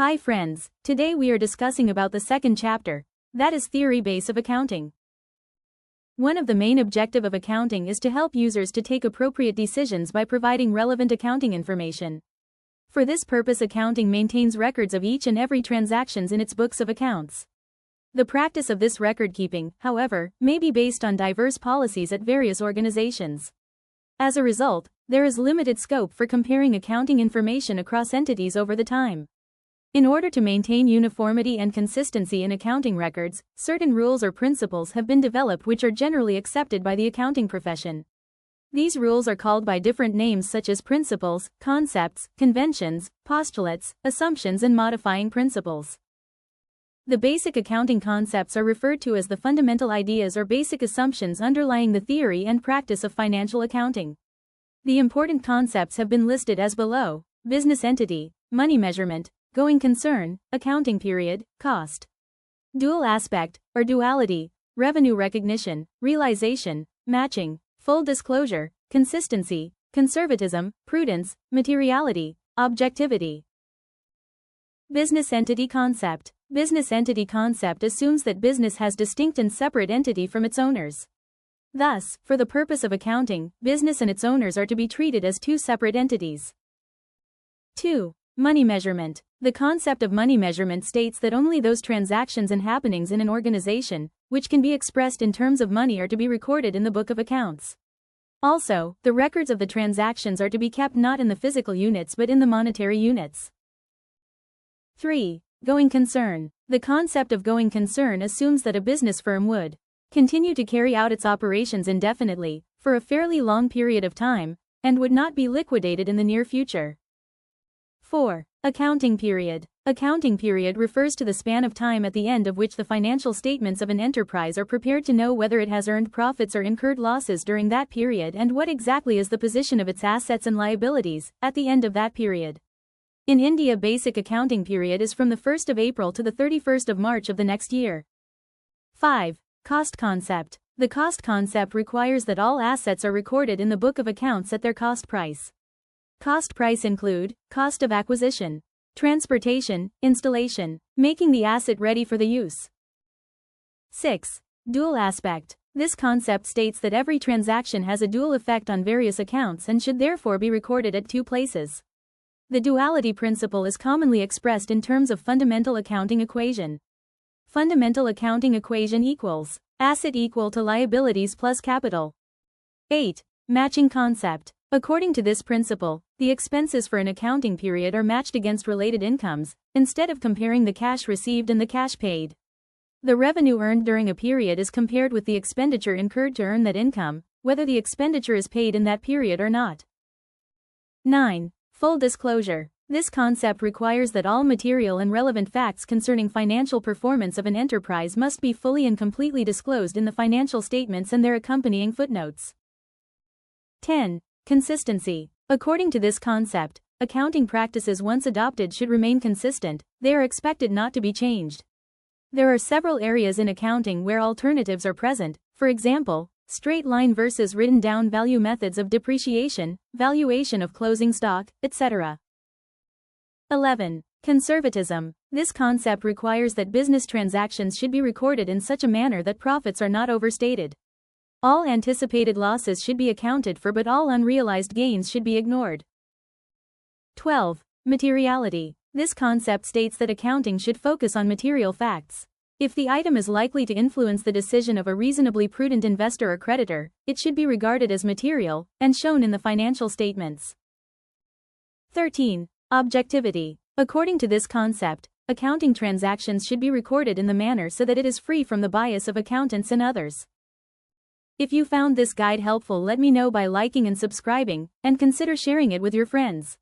Hi friends, today we are discussing about the second chapter, that is theory base of accounting. One of the main objective of accounting is to help users to take appropriate decisions by providing relevant accounting information. For this purpose, accounting maintains records of each and every transactions in its books of accounts. The practice of this record keeping, however, may be based on diverse policies at various organizations. As a result, there is limited scope for comparing accounting information across entities over the time. In order to maintain uniformity and consistency in accounting records, certain rules or principles have been developed which are generally accepted by the accounting profession. These rules are called by different names such as principles, concepts, conventions, postulates, assumptions, and modifying principles. The basic accounting concepts are referred to as the fundamental ideas or basic assumptions underlying the theory and practice of financial accounting. The important concepts have been listed as below: business entity, money measurement, going concern, accounting period, cost, dual aspect, or duality, revenue recognition, realization, matching, full disclosure, consistency, conservatism, prudence, materiality, objectivity. Business entity concept. Business entity concept assumes that business has distinct and separate entity from its owners. Thus, for the purpose of accounting, business and its owners are to be treated as two separate entities. 2. Money measurement. The concept of money measurement states that only those transactions and happenings in an organization, which can be expressed in terms of money, are to be recorded in the book of accounts. Also, the records of the transactions are to be kept not in the physical units but in the monetary units. 3. Going concern. The concept of going concern assumes that a business firm would continue to carry out its operations indefinitely, for a fairly long period of time, and would not be liquidated in the near future. 4. Accounting period. Accounting period refers to the span of time at the end of which the financial statements of an enterprise are prepared to know whether it has earned profits or incurred losses during that period and what exactly is the position of its assets and liabilities at the end of that period. In India, basic accounting period is from the 1st of April to the 31st of March of the next year. 5. Cost concept. The cost concept requires that all assets are recorded in the book of accounts at their cost price. Cost price include cost of acquisition, transportation, installation, making the asset ready for the use. 6. Dual aspect. This concept states that every transaction has a dual effect on various accounts and should therefore be recorded at two places. The duality principle is commonly expressed in terms of fundamental accounting equation. Fundamental accounting equation equals asset equal to liabilities plus capital. 8. Matching concept. According to this principle, the expenses for an accounting period are matched against related incomes, instead of comparing the cash received and the cash paid. The revenue earned during a period is compared with the expenditure incurred to earn that income, whether the expenditure is paid in that period or not. 9. Full disclosure. This concept requires that all material and relevant facts concerning financial performance of an enterprise must be fully and completely disclosed in the financial statements and their accompanying footnotes. 10. Consistency. According to this concept, accounting practices once adopted should remain consistent, they are expected not to be changed. There are several areas in accounting where alternatives are present, for example, straight line versus written down value methods of depreciation, valuation of closing stock, etc. 11. Conservatism. This concept requires that business transactions should be recorded in such a manner that profits are not overstated. All anticipated losses should be accounted for, but all unrealized gains should be ignored. 12. Materiality. This concept states that accounting should focus on material facts. If the item is likely to influence the decision of a reasonably prudent investor or creditor, it should be regarded as material and shown in the financial statements. 13. Objectivity. According to this concept, accounting transactions should be recorded in the manner so that it is free from the bias of accountants and others. If you found this guide helpful, let me know by liking and subscribing, and consider sharing it with your friends.